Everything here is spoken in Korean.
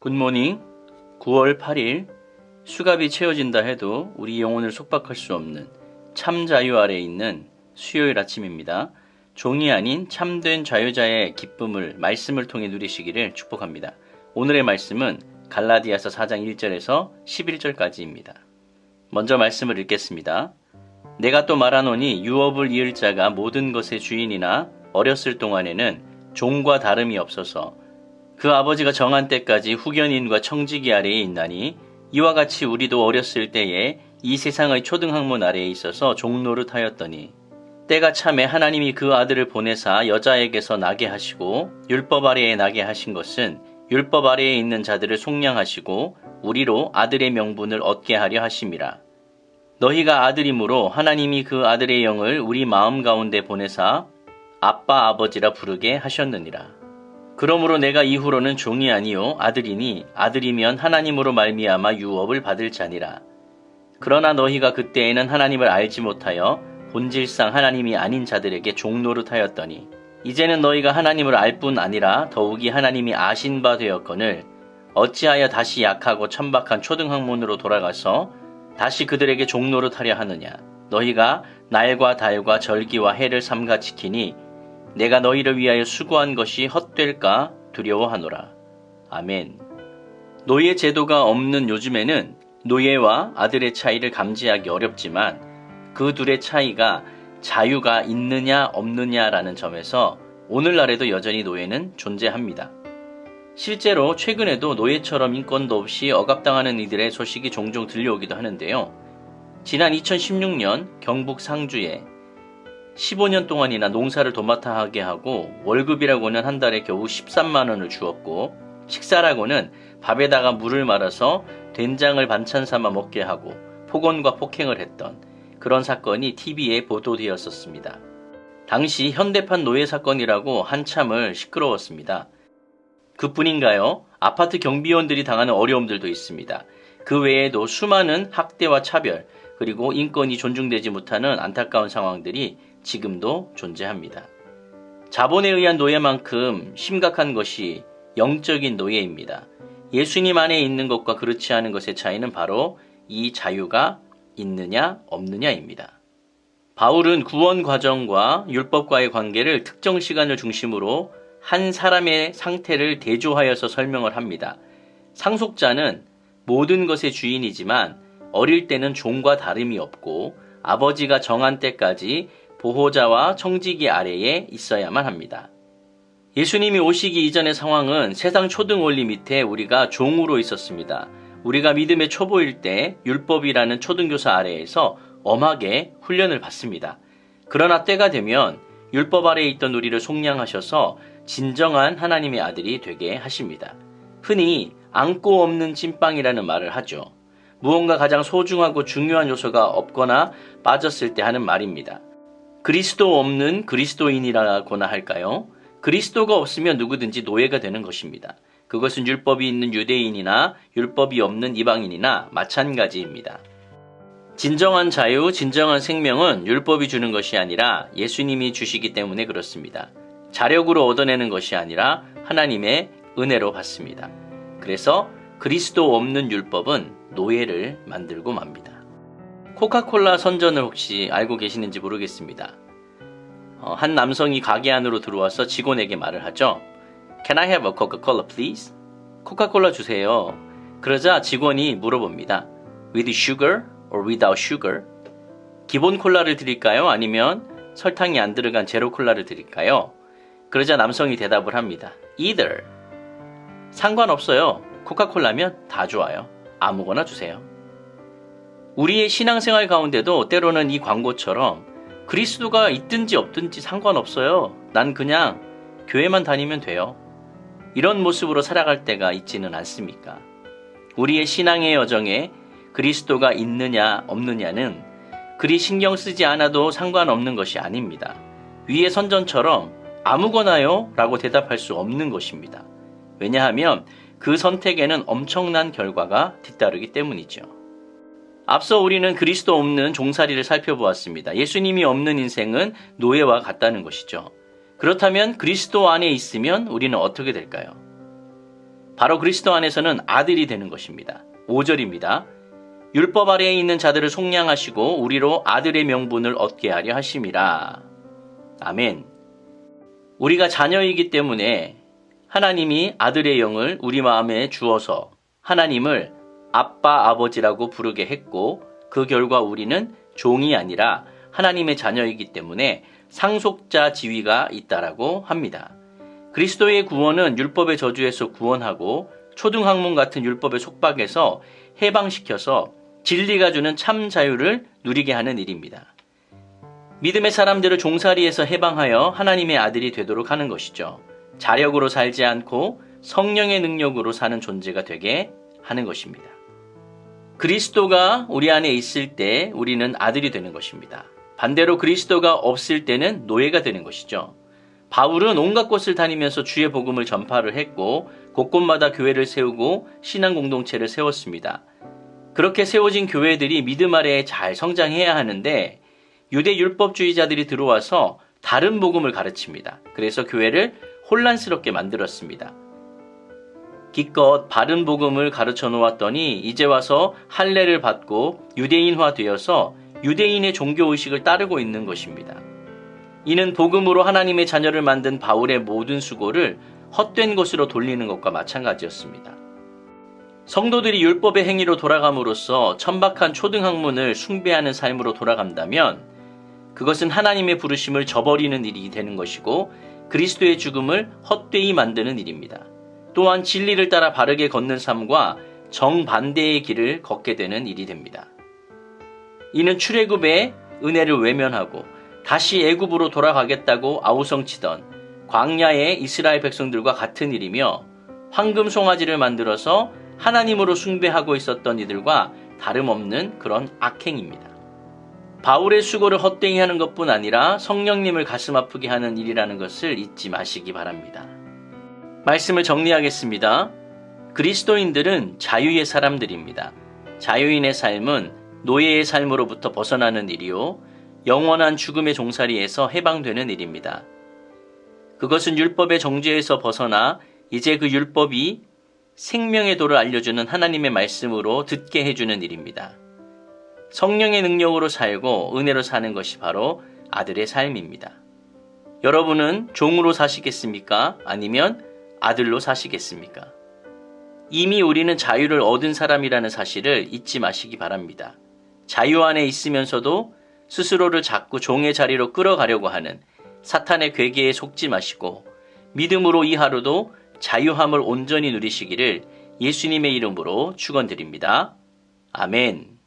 굿모닝. 9월 8일 수갑이 채워진다 해도 우리 영혼을 속박할 수 없는 참 자유 아래에 있는 수요일 아침입니다. 종이 아닌 참된 자유자의 기쁨을 말씀을 통해 누리시기를 축복합니다. 오늘의 말씀은 갈라디아서 4장 1절에서 11절까지입니다. 먼저 말씀을 읽겠습니다. 내가 또 말하노니 유업을 이을 자가 모든 것의 주인이나 어렸을 동안에는 종과 다름이 없어서 그 아버지가 정한 때까지 후견인과 청지기 아래에 있나니 이와 같이 우리도 어렸을 때에 이 세상의 초등학문 아래에 있어서 종노릇하였더니 때가 참에 하나님이 그 아들을 보내사 여자에게서 나게 하시고 율법 아래에 나게 하신 것은 율법 아래에 있는 자들을 속량하시고 우리로 아들의 명분을 얻게 하려 하심이라. 너희가 아들이므로 하나님이 그 아들의 영을 우리 마음 가운데 보내사 아빠 아버지라 부르게 하셨느니라. 그러므로 내가 이후로는 종이 아니요 아들이니 아들이면 하나님으로 말미암아 유업을 받을 자니라. 그러나 너희가 그때에는 하나님을 알지 못하여 본질상 하나님이 아닌 자들에게 종노릇하였더니 이제는 너희가 하나님을 알 뿐 아니라 더욱이 하나님이 아신 바 되었거늘 어찌하여 다시 약하고 천박한 초등학문으로 돌아가서 다시 그들에게 종노릇하려 하느냐. 너희가 날과 달과 절기와 해를 삼가 지키니 내가 너희를 위하여 수고한 것이 헛될까 두려워하노라. 아멘. 노예 제도가 없는 요즘에는 노예와 아들의 차이를 감지하기 어렵지만 그 둘의 차이가 자유가 있느냐 없느냐라는 점에서 오늘날에도 여전히 노예는 존재합니다. 실제로 최근에도 노예처럼 인권도 없이 억압당하는 이들의 소식이 종종 들려오기도 하는데요. 지난 2016년 경북 상주에 15년 동안이나 농사를 도맡아 하게 하고 월급이라고는 한 달에 겨우 13만 원을 주었고 식사라고는 밥에다가 물을 말아서 된장을 반찬 삼아 먹게 하고 폭언과 폭행을 했던 그런 사건이 TV에 보도되었었습니다. 당시 현대판 노예 사건이라고 한참을 시끄러웠습니다. 그뿐인가요? 아파트 경비원들이 당하는 어려움들도 있습니다. 그 외에도 수많은 학대와 차별 그리고 인권이 존중되지 못하는 안타까운 상황들이 지금도 존재합니다. 자본에 의한 노예만큼 심각한 것이 영적인 노예입니다. 예수님 안에 있는 것과 그렇지 않은 것의 차이는 바로 이 자유가 있느냐 없느냐입니다. 바울은 구원 과정과 율법과의 관계를 특정 시간을 중심으로 한 사람의 상태를 대조하여서 설명을 합니다. 상속자는 모든 것의 주인이지만 어릴 때는 종과 다름이 없고 아버지가 정한 때까지 보호자와 청지기 아래에 있어야만 합니다. 예수님이 오시기 이전의 상황은 세상 초등 원리 밑에 우리가 종으로 있었습니다. 우리가 믿음의 초보일 때 율법이라는 초등교사 아래에서 엄하게 훈련을 받습니다. 그러나 때가 되면 율법 아래에 있던 우리를 속량하셔서 진정한 하나님의 아들이 되게 하십니다. 흔히 안고 없는 찐빵이라는 말을 하죠. 무언가 가장 소중하고 중요한 요소가 없거나 빠졌을 때 하는 말입니다. 그리스도 없는 그리스도인이라고나 할까요? 그리스도가 없으면 누구든지 노예가 되는 것입니다. 그것은 율법이 있는 유대인이나 율법이 없는 이방인이나 마찬가지입니다. 진정한 자유, 진정한 생명은 율법이 주는 것이 아니라 예수님이 주시기 때문에 그렇습니다. 자력으로 얻어내는 것이 아니라 하나님의 은혜로 받습니다. 그래서 그리스도 없는 율법은 노예를 만들고 맙니다. 코카콜라 선전을 혹시 알고 계시는지 모르겠습니다. 한 남성이 가게 안으로 들어와서 직원에게 말을 하죠. Can I have a Coca-Cola please? 코카콜라 주세요. 그러자 직원이 물어봅니다. With sugar or without sugar? 기본 콜라를 드릴까요? 아니면 설탕이 안 들어간 제로 콜라를 드릴까요? 그러자 남성이 대답을 합니다. Either. 상관없어요. 코카콜라면 다 좋아요. 아무거나 주세요. 우리의 신앙생활 가운데도 때로는 이 광고처럼 그리스도가 있든지 없든지 상관없어요. 난 그냥 교회만 다니면 돼요. 이런 모습으로 살아갈 때가 있지는 않습니까? 우리의 신앙의 여정에 그리스도가 있느냐 없느냐는 그리 신경 쓰지 않아도 상관없는 것이 아닙니다. 위의 선전처럼 아무거나요? 라고 대답할 수 없는 것입니다. 왜냐하면 그 선택에는 엄청난 결과가 뒤따르기 때문이죠. 앞서 우리는 그리스도 없는 종살이를 살펴보았습니다. 예수님이 없는 인생은 노예와 같다는 것이죠. 그렇다면 그리스도 안에 있으면 우리는 어떻게 될까요? 바로 그리스도 안에서는 아들이 되는 것입니다. 5절입니다. 율법 아래에 있는 자들을 속량하시고 우리로 아들의 명분을 얻게 하려 하심이라. 아멘. 우리가 자녀이기 때문에 하나님이 아들의 영을 우리 마음에 주어서 하나님을 아빠, 아버지라고 부르게 했고 그 결과 우리는 종이 아니라 하나님의 자녀이기 때문에 상속자 지위가 있다라고 합니다. 그리스도의 구원은 율법의 저주에서 구원하고 초등학문 같은 율법의 속박에서 해방시켜서 진리가 주는 참 자유를 누리게 하는 일입니다. 믿음의 사람들을 종살이에서 해방하여 하나님의 아들이 되도록 하는 것이죠. 자력으로 살지 않고 성령의 능력으로 사는 존재가 되게 하는 것입니다. 그리스도가 우리 안에 있을 때 우리는 아들이 되는 것입니다. 반대로 그리스도가 없을 때는 노예가 되는 것이죠. 바울은 온갖 곳을 다니면서 주의 복음을 전파를 했고 곳곳마다 교회를 세우고 신앙 공동체를 세웠습니다. 그렇게 세워진 교회들이 믿음 아래에 잘 성장해야 하는데 유대 율법주의자들이 들어와서 다른 복음을 가르칩니다. 그래서 교회를 혼란스럽게 만들었습니다. 기껏 바른 복음을 가르쳐 놓았더니 이제 와서 할례를 받고 유대인화 되어서 유대인의 종교의식을 따르고 있는 것입니다. 이는 복음으로 하나님의 자녀를 만든 바울의 모든 수고를 헛된 것으로 돌리는 것과 마찬가지였습니다. 성도들이 율법의 행위로 돌아감으로써 천박한 초등학문을 숭배하는 삶으로 돌아간다면 그것은 하나님의 부르심을 저버리는 일이 되는 것이고 그리스도의 죽음을 헛되이 만드는 일입니다. 또한 진리를 따라 바르게 걷는 삶과 정반대의 길을 걷게 되는 일이 됩니다. 이는 출애굽의 은혜를 외면하고 다시 애굽으로 돌아가겠다고 아우성치던 광야의 이스라엘 백성들과 같은 일이며 황금 송아지를 만들어서 하나님으로 숭배하고 있었던 이들과 다름없는 그런 악행입니다. 바울의 수고를 헛되이 하는 것뿐 아니라 성령님을 가슴 아프게 하는 일이라는 것을 잊지 마시기 바랍니다. 말씀을 정리하겠습니다. 그리스도인들은 자유의 사람들입니다. 자유인의 삶은 노예의 삶으로부터 벗어나는 일이요 영원한 죽음의 종살이에서 해방되는 일입니다. 그것은 율법의 정죄에서 벗어나 이제 그 율법이 생명의 도를 알려주는 하나님의 말씀으로 듣게 해주는 일입니다. 성령의 능력으로 살고 은혜로 사는 것이 바로 아들의 삶입니다. 여러분은 종으로 사시겠습니까? 아니면 아들로 사시겠습니까? 이미 우리는 자유를 얻은 사람이라는 사실을 잊지 마시기 바랍니다. 자유 안에 있으면서도 스스로를 자꾸 종의 자리로 끌어가려고 하는 사탄의 괴계에 속지 마시고 믿음으로 이 하루도 자유함을 온전히 누리시기를 예수님의 이름으로 축원드립니다. 아멘.